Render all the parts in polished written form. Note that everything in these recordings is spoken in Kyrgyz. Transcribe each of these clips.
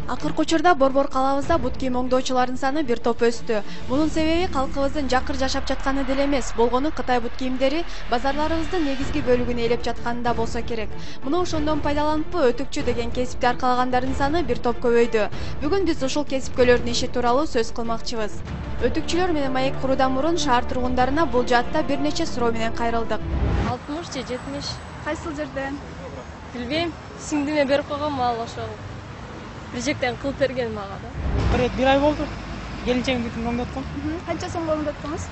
Акыркы учурда Борбор калабызда бут кийим оңдоочулардын саны бир топ өстү. Мунун себеби калкыбыздын жакыр жашап жатканы деле эмес, болгону Кытай бут кийимдери базарларыбыздын негизги бөлүгүн ээлеп жатканында болсо керек. Муну ошондон пайдаланып өтүкчү деген кесипти аркалагандардын саны бир топ көбөйдү. Бүгүн биз ушул кесипкөйлөрдүн иши тууралуу сөз кылмакчыбыз. Өтүкчүлөр менен маек куруудан мурун шаар тургундарына бул жаатта бир нече суроо менен кайрылдык. 60 же 70. Кайсыл жерден? Билбейм. Сиңдиме берип койгом, ал ошол. Бижектен кылып берген мага да. Bir ay oldu. Gelineceğim bütün oңдоткон. Канча сомго оңдоттуңуз?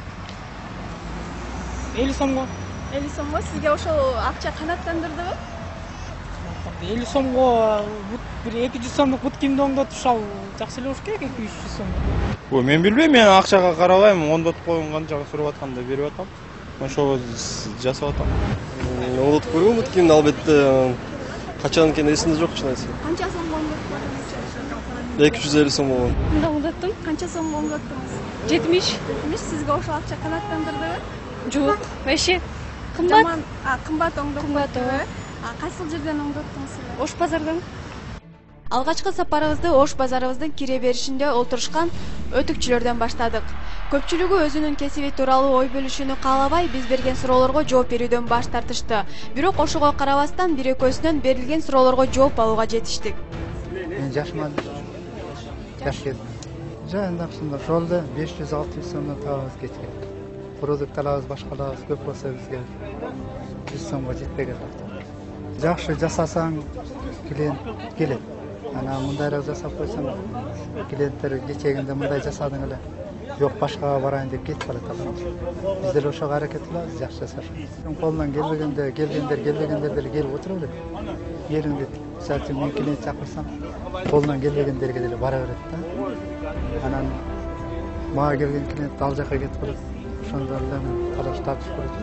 50 сомго. 50 сомго. Сизге ошол акча канааттандырдыбы? 50 сомго bir 200 сомдук бут кийимди оңдотуш ал жакшы эле болуш керек, 200 сом. Ой, мен билбейм, мен акчага карабайм, оңдотуп койгон канчага сурап атканда берип атам. Ошого жасап атам. Оңдотуп көргөм бут кийимди, албетте. Качан экени эсимде жок, чын айтсам. Канча сомго оңдоттуңуз? 250 сом болгон. Мында оңдоттум. Канча сомго оңдоттуңуз? 70. 70. Сизге ошол акча канааттандырдыбы? Жок. Вообще кымбат. Жаман, кымбат оңдоттуңуз. Кымбат. Кайсыл жерден оңдоттуңуз? Ош базардан. Алгачкы сапарыбызды Ош базарыбыздын кире беришинде олтурушкан өтүкчүлөрдөн баштадык. Көпчүлүгү өзүнүн кесиби тууралуу ой бөлүшүүнү каалабай, биз берген суроолорго жооп берүүдөн баш тартышты. Бирок ошого карабастан бир экөөсүнөн берилген суроолорго жооп алууга жетиштик. Мен жашмадым. Жаш келдим. Жайында ушунда жолдо 500-600 сомдон табабыз кечке. Продукт алабыз, башка алабыз, көп болсо бизге 100 сомго жетпеген акча. Жакшы жасасаң, клиент келет. Ана мындайраак жасап койсоң, клиенттер кечегинде мындай жасадың эле. Жок, башкага барайын деп кетип калат адам. Биз деле ошого аракет кылабыз, жакшы жасаш. Колунан келбегенде, келгендер деле келип отура берет. Жериңде, мисалы мен клиент чакырсам, колунан келбегендерге деле бара берет да. Анан мага келген клиент ал жака кетип калат. Ошондо эле мен талаш тартып көрөт.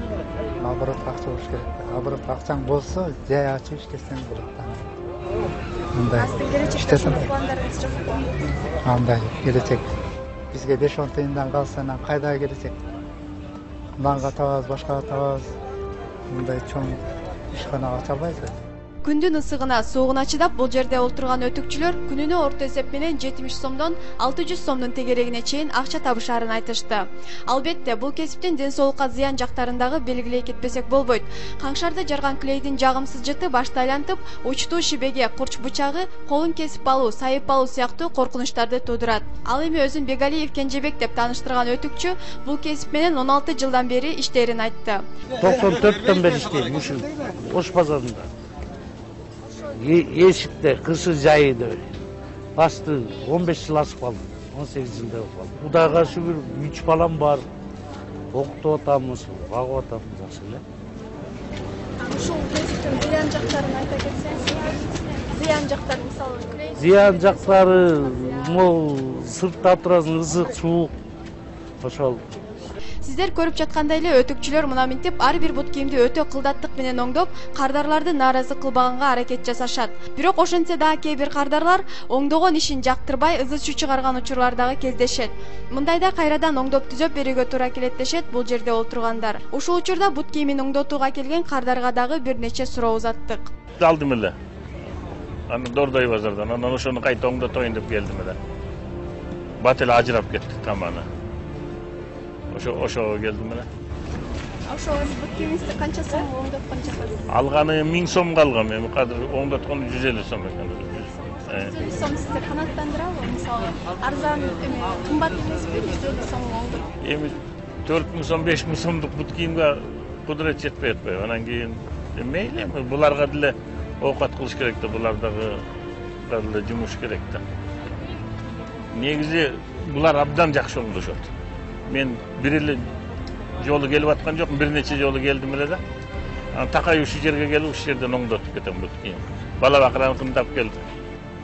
Оборотко акча болуш керек. Оборотко акчаң болсо, жай ачып иштесең болот да. Мындай. Келечекте пландарыңыз жокпу? Андай, келечек. Бизге 5-10 тыйындан калса, анан кайда келечек? Нанга табабыз, башкага табабыз. Мындай чоң ишканага ача албайбыз. Күндүн ысыгына, суугуна чыдап бул жерде олтурган өтүкчүлөр күнүнө орто эсеп менен 70 сомдон 600 сомдун тегерегине чейин акча табышаарын айтышты. Албетте, бул кесиптин ден соолукка зыян жактарын дагы белгилей кетпесек болбойт. Каңшарда жарган клейдин жагымсыз жыты башты айлантып, учтуу шибеге, курч бычагы, колун кесип алуу, сайып алуу сыяктуу коркунучтарды туудурат. Ал эми өзүн Бегалиев Кенжебек деп тааныштырган өтүкчү бул кесип менен 16 жылдан бери иштерин айтты. 94-төн бери иштейм ушул Ош базарында. Эшикте, кышы жайыда. Басты 15 жыл ашып калдым, 18 жылда болуп калдым. Кудайга шүгүр 3 балам бар. Окутуп атамыз, багып атамыз жакшы эле. Ушул кесиптин зыян жактарын айта кетсеңиз, зыян жактары мисалы. Зыян жактары могу сыртта турасың, ысык, суук. Ошол. Сиздер көрүп жаткандай эле өтүкчүлөр мына минтип ар бир бут кийимди өтө кылдаттык менен оңдоп, кардарларды нааразы кылбаганга аракет жасашат. Бирок ошентсе дагы кээ бир кардарлар оңдогон ишин жактырбай ызы-чуу чыгарган учурлар дагы кездешет. Мындайда кайрадан оңдоп түзөп берүүгө туура келет дешет бул жерде олтургандар. Ушул учурда бут кийимин оңдотууга келген кардарга дагы бир нече суроо узаттык. Алдым эле. Аны Дордой базардан, анан ошону кайта оңдотоюн деп келдим эле. Бат эле ажырап кетти таманы. Ошого келдим эле. Ошол бут кийимиңизди канча сомго оңдоткон жаксыз? Алганы 1000 сомго алгам, эми азыр оңдоткону 150 сом экен. 150 сом сизди канааттандырабы? Мисалы, арзан эме, кымбат эмеспи 150 сомго оңдоп? Эми 4000 сом, 5000 сомдук бут кийимге кудурет жетпей атпайбы? Анан кийин мейли, буларга деле оокат кылыш керек да, булар дагы деле жумуш керек да. Негизи булар абдан жакшы оңдошот. Мен бир эле жолу келип аткан жокмун, бир нече жолу келдим эле да. Такай ушул жерге келип, ушул жерден оңдотуп кетем бут кийим. Бала бакыраны кымдап келип,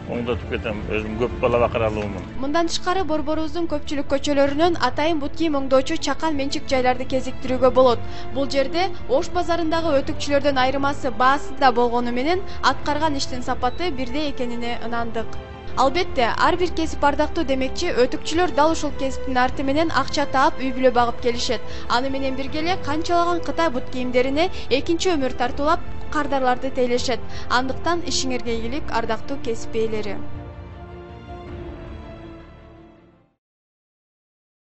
оңдотуп кетем. Өзүм көп бала бакыралуумун. Мындан тышкары Борборубуздун көпчүлүк көчөлөрүнөн атайын бут кийим оңдоочу чакан менчик жайларды кезиктирүүгө болот. Бул жерде Ош базарындагы өтүкчүлөрдөн айырмасы баасында болгону менен аткарган иштин сапаты бирдей экенине ынандык. Албетте, ар бир кесип ардактуу демекчи, өтүкчүлөр дал ушул кесиптин арты менен акча таап үй бүлө багып келишет. Аны менен бирге эле канчалаган Кытай бут кийимдерине экинчи өмүр тартуулап, кардарларды тейлешет. Андыктан ишиңерге ийгилик, ардактуу кесип ээлери.